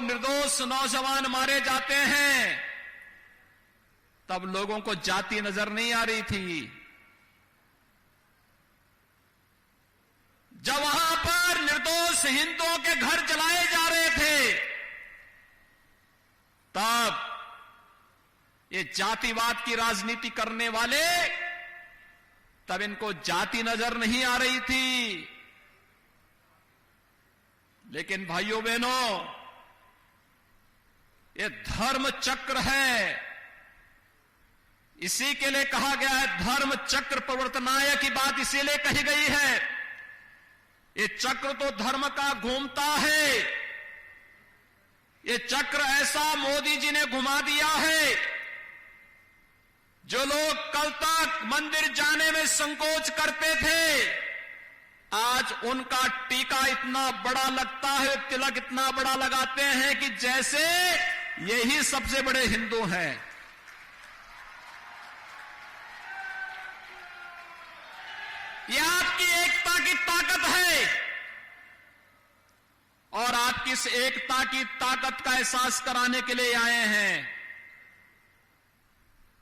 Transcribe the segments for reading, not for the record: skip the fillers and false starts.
निर्दोष नौजवान मारे जाते हैं, तब लोगों को जाति नजर नहीं आ रही थी। जब वहां पर निर्दोष हिंदुओं के घर जलाए जा रहे थे, तब ये जातिवाद की राजनीति करने वाले, तब इनको जाति नजर नहीं आ रही थी। लेकिन भाइयों बहनों, ये धर्म चक्र है। इसी के लिए कहा गया है धर्म चक्र प्रवर्तनाय की बात इसीलिए कही गई है। ये चक्र तो धर्म का घूमता है। ये चक्र ऐसा मोदी जी ने घुमा दिया है, जो लोग कल तक मंदिर जाने में संकोच करते थे, आज उनका टीका इतना बड़ा लगता है, तिलक इतना बड़ा लगाते हैं कि जैसे यही सबसे बड़े हिंदू हैं। यह आपकी एकता की ताकत है, और आपकी इस एकता की ताकत का एहसास कराने के लिए आए हैं।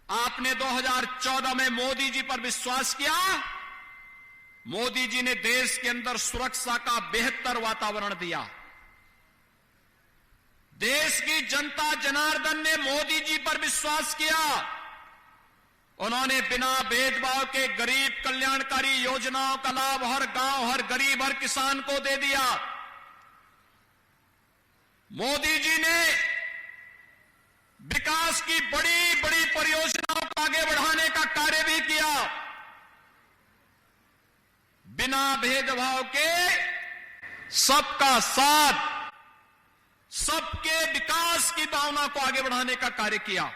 आपने 2014 में मोदी जी पर विश्वास किया। मोदी जी ने देश के अंदर सुरक्षा का बेहतर वातावरण दिया। देश की जनता जनार्दन ने मोदी जी पर विश्वास किया। उन्होंने बिना भेदभाव के गरीब कल्याणकारी योजनाओं का लाभ हर गांव, हर गरीब, हर किसान को दे दिया। मोदी जी ने विकास की बड़ी बड़ी परियोजनाओं को आगे बढ़ाने का कार्य भी किया। बिना भेदभाव के सबका साथ, सबके विकास की भावना को आगे बढ़ाने का कार्य किया।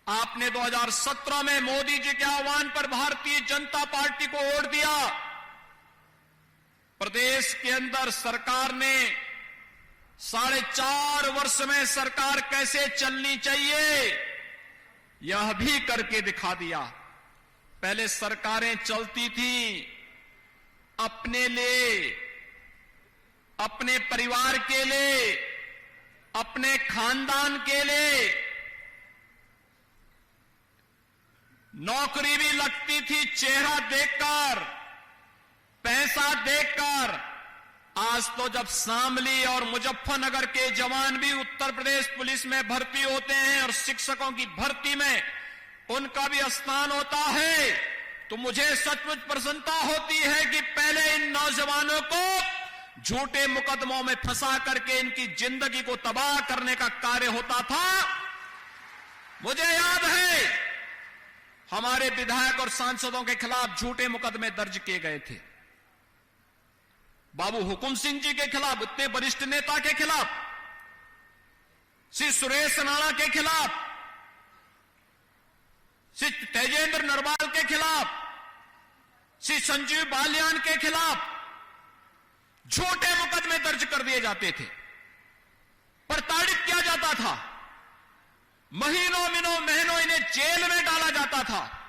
आपने 2017 में मोदी जी के आह्वान पर भारतीय जनता पार्टी को वोट दिया। प्रदेश के अंदर सरकार ने 4.5 वर्ष में सरकार कैसे चलनी चाहिए यह भी करके दिखा दिया। पहले सरकारें चलती थी अपने लिए, अपने परिवार के लिए, अपने खानदान के लिए। नौकरी भी लगती थी चेहरा देखकर, पैसा देखकर। आज तो जब शामली और मुजफ्फरनगर के जवान भी उत्तर प्रदेश पुलिस में भर्ती होते हैं और शिक्षकों की भर्ती में उनका भी स्थान होता है, तो मुझे सचमुच प्रसन्नता होती है कि पहले इन नौजवानों को झूठे मुकदमों में फंसा करके इनकी जिंदगी को तबाह करने का कार्य होता था। मुझे याद है हमारे विधायक और सांसदों के खिलाफ झूठे मुकदमे दर्ज किए गए थे। बाबू हुकुम सिंह जी के खिलाफ, इतने वरिष्ठ नेता के खिलाफ, श्री सुरेश राणा के खिलाफ, श्री तेजेंद्र नरवाल के खिलाफ, श्री संजीव बालियान के खिलाफ झूठे मुकदमे दर्ज कर दिए जाते थे, प्रताड़ित किया जाता था, महीनों महीनों इन्हें जेल में डाला जाता था।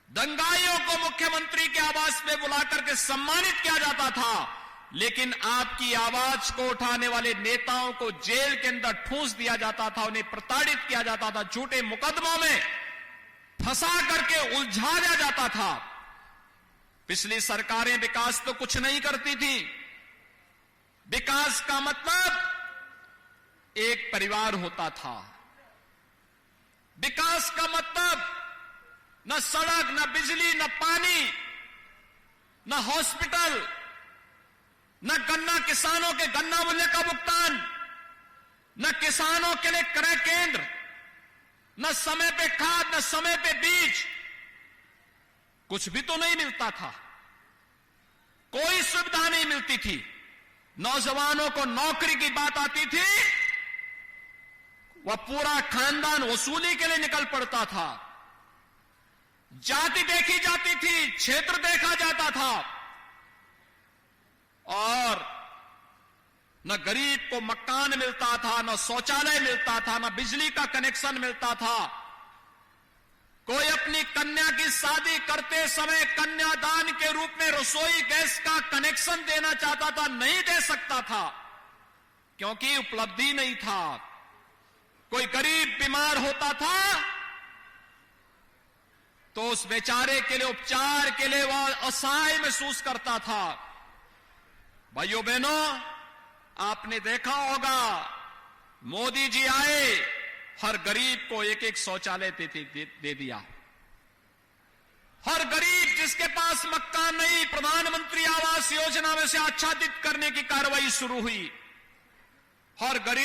दंगाइयों को मुख्यमंत्री के आवास में बुलाकर के सम्मानित किया जाता था, लेकिन आपकी आवाज को उठाने वाले नेताओं को जेल के अंदर ठूंस दिया जाता था, उन्हें प्रताड़ित किया जाता था, झूठे मुकदमों में फंसा करके उलझा दिया जाता था। पिछली सरकारें विकास तो कुछ नहीं करती थी। विकास का मतलब एक परिवार होता था। विकास का मतलब न सड़क, न बिजली, न पानी, न हॉस्पिटल, न गन्ना किसानों के गन्ना मूल्य का भुगतान, न किसानों के लिए क्रय केंद्र, न समय पे खाद, न समय पे बीज, कुछ भी तो नहीं मिलता था। कोई सुविधा नहीं मिलती थी। नौजवानों को नौकरी की बात आती थी, वह पूरा खानदान वसूली के लिए निकल पड़ता था। जाति देखी जाती थी, क्षेत्र देखा जाता था, और न गरीब को मकान मिलता था, न शौचालय मिलता था, न बिजली का कनेक्शन मिलता था। कोई अपनी कन्या की शादी करते समय कन्यादान के रूप में रसोई गैस का कनेक्शन देना चाहता था, नहीं दे सकता था, क्योंकि उपलब्धि नहीं था। कोई गरीब बीमार होता था तो उस बेचारे के लिए उपचार के लिए वह असहाय महसूस करता था। भाइयों बहनों, आपने देखा होगा मोदी जी आए, हर गरीब को एक एक शौचालय दे दिया। हर गरीब जिसके पास मकान नहीं, प्रधानमंत्री आवास योजना में से आच्छादित करने की कार्रवाई शुरू हुई। हर गरीब